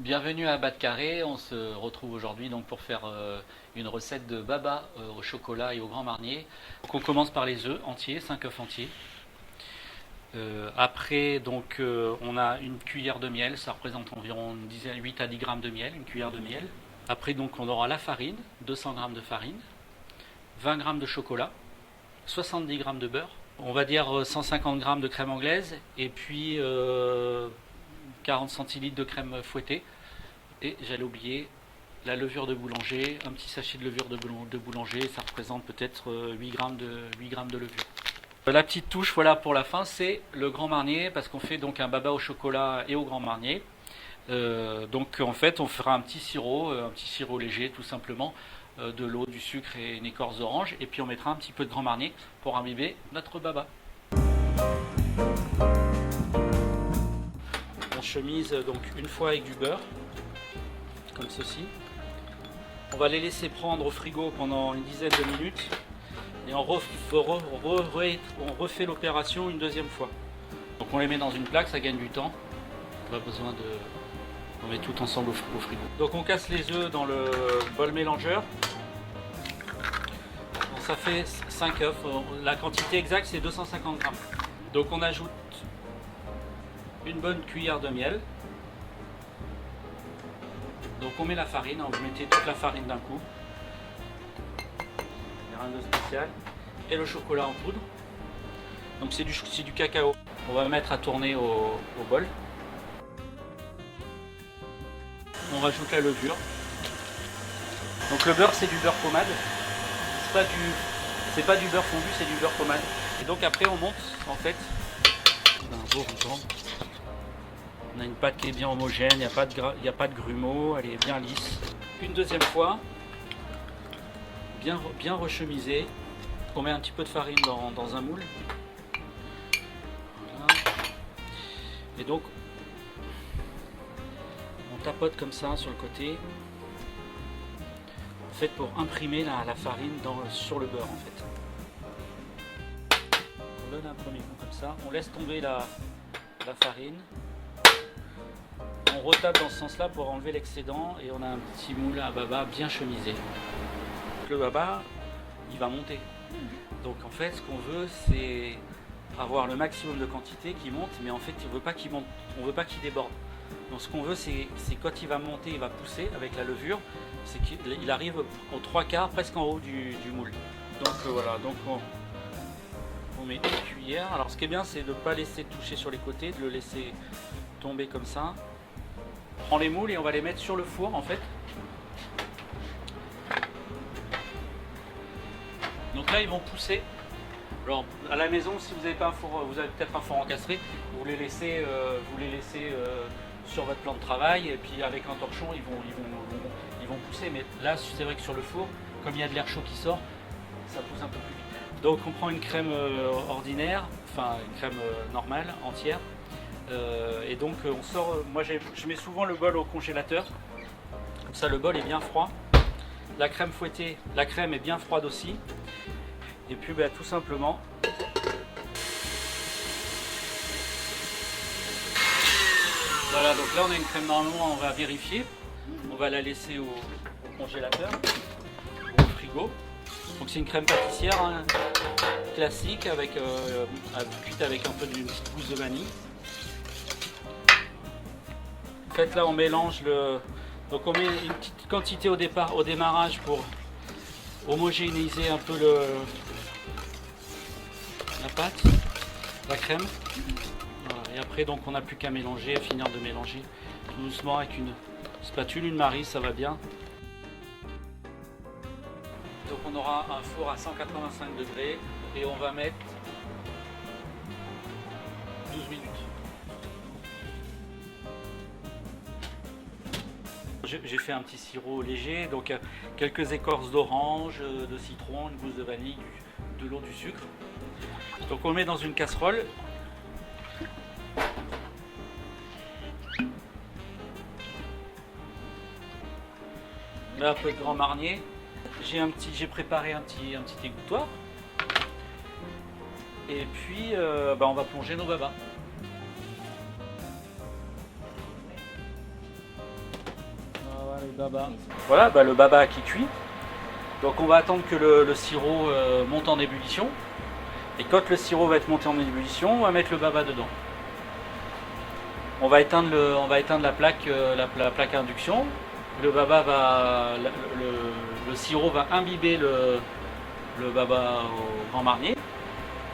Bienvenue à Bas de Carré, on se retrouve aujourd'hui donc pour faire une recette de baba au chocolat et au grand marnier. Donc on commence par les œufs entiers, 5 œufs entiers. Après donc on a une cuillère de miel, ça représente environ 8 à 10 grammes de miel, une cuillère de miel. Après donc on aura la farine, 200 grammes de farine, 20 grammes de chocolat, 70 grammes de beurre, on va dire 150 grammes de crème anglaise et puis 40 centilitres de crème fouettée. Et j'allais oublier la levure de boulanger, un petit sachet de levure de boulanger, ça représente peut-être 8 grammes de levure. La petite touche voilà pour la fin, c'est le grand marnier, parce qu'on fait donc un baba au chocolat et au grand marnier. Donc en fait on fera un petit sirop léger tout simplement, de l'eau, du sucre et une écorce d'orange, et puis on mettra un petit peu de grand marnier pour imbiber notre baba. On chemise donc une fois avec du beurre, comme ceci. On va les laisser prendre au frigo pendant une dizaine de minutes et on refait l'opération une deuxième fois. Donc on les met dans une plaque, ça gagne du temps. Pas besoin de... On met tout ensemble au frigo. Donc on casse les œufs dans le bol mélangeur. Donc ça fait 5 œufs. La quantité exacte c'est 250 grammes. Donc on ajoute une bonne cuillère de miel. Donc on met la farine, vous mettez toute la farine d'un coup, rien de spécial, et le chocolat en poudre. Donc c'est du cacao. On va mettre à tourner au bol. On rajoute la levure. Donc le beurre c'est du beurre pommade, c'est pas du beurre fondu, c'est du beurre pommade. Et donc après on monte en fait d'un beau ruban. On a une pâte qui est bien homogène, il n'y a pas de grumeaux, elle est bien lisse. Une deuxième fois, bien rechemisée. On met un petit peu de farine dans un moule. Voilà. Et donc, on tapote comme ça sur le côté. En fait, pour imprimer la farine sur le beurre en fait. On donne un premier coup comme ça, on laisse tomber la farine. On retape dans ce sens-là pour enlever l'excédent et on a un petit moule à baba bien chemisé. Le baba, il va monter. Donc en fait, ce qu'on veut, c'est avoir le maximum de quantité qui monte, mais en fait, on veut pas qu'il monte, on veut pas qu'il déborde. Donc ce qu'on veut, c'est quand il va monter, il va pousser avec la levure, c'est qu'il arrive aux 3/4, presque en haut du moule. Donc voilà, donc on met une cuillère. Alors ce qui est bien, c'est de ne pas laisser toucher sur les côtés, de le laisser tomber comme ça. On prend les moules et on va les mettre sur le four en fait. Donc là ils vont pousser. Alors à la maison, si vous n'avez pas un four, vous avez peut-être un four encastré, vous les laissez sur votre plan de travail et puis avec un torchon ils vont pousser. Mais là c'est vrai que sur le four, comme il y a de l'air chaud qui sort, ça pousse un peu plus vite. Donc on prend une crème ordinaire, enfin une crème normale, entière. Et donc on sort, moi je mets souvent le bol au congélateur, comme ça le bol est bien froid, la crème fouettée, la crème est bien froide aussi, et puis tout simplement voilà, donc là on a une crème normalement, on va vérifier, on va la laisser au congélateur, au frigo. Donc c'est une crème pâtissière hein, classique cuite avec un peu d'une petite gousse de vanille. En fait là on mélange donc on met une petite quantité au démarrage pour homogénéiser un peu la pâte, la crème. Voilà. Et après donc on n'a plus qu'à mélanger, à finir de mélanger tout doucement avec une spatule, une maryse, ça va bien. Donc on aura un four à 185 degrés et on va mettre 12 minutes. J'ai fait un petit sirop léger, donc quelques écorces d'orange, de citron, une gousse de vanille, de l'eau, du sucre. Donc on le met dans une casserole. Là un peu de grand marnier. J'ai préparé un petit égouttoir. Et puis on va plonger nos babas. baba. Voilà, le baba qui cuit. Donc on va attendre que le sirop monte en ébullition. Et quand le sirop va être monté en ébullition, on va mettre le baba dedans. On va éteindre la plaque, la plaque à induction. Le baba le sirop va imbiber le baba au Grand Marnier.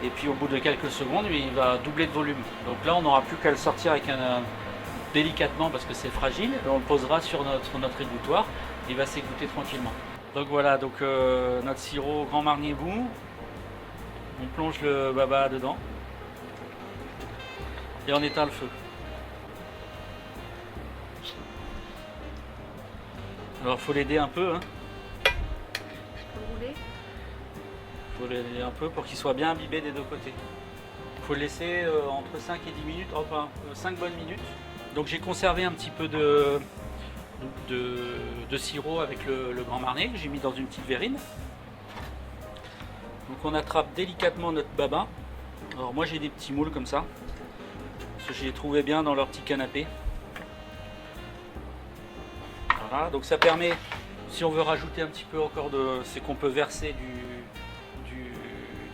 Et puis au bout de quelques secondes, il va doubler de volume. Donc là, on n'aura plus qu'à le sortir avec délicatement parce que c'est fragile. Et on le posera sur notre égouttoir. Il va s'égoutter tranquillement. Donc voilà, notre sirop Grand Marnier bout. On plonge le baba dedans. Et on éteint le feu. Alors il faut l'aider un peu. Il faut l'aider un peu pour qu'il soit bien imbibé des deux côtés. Il faut le laisser entre 5 et 10 minutes, enfin 5 bonnes minutes. Donc j'ai conservé un petit peu de sirop avec le Grand Marnier que j'ai mis dans une petite verrine. Donc on attrape délicatement notre baba. Alors moi j'ai des petits moules comme ça, parce que je les trouvais bien dans leur petit canapé. Voilà, donc ça permet, si on veut rajouter un petit peu encore c'est qu'on peut verser du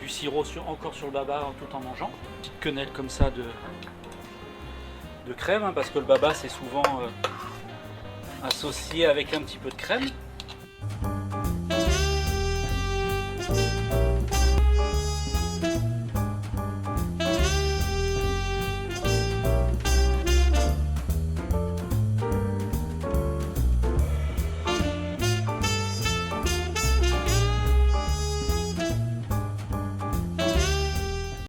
sirop encore sur le baba tout en mangeant. Une petite quenelle comme ça de crème, parce que le baba c'est souvent associé avec un petit peu de crème.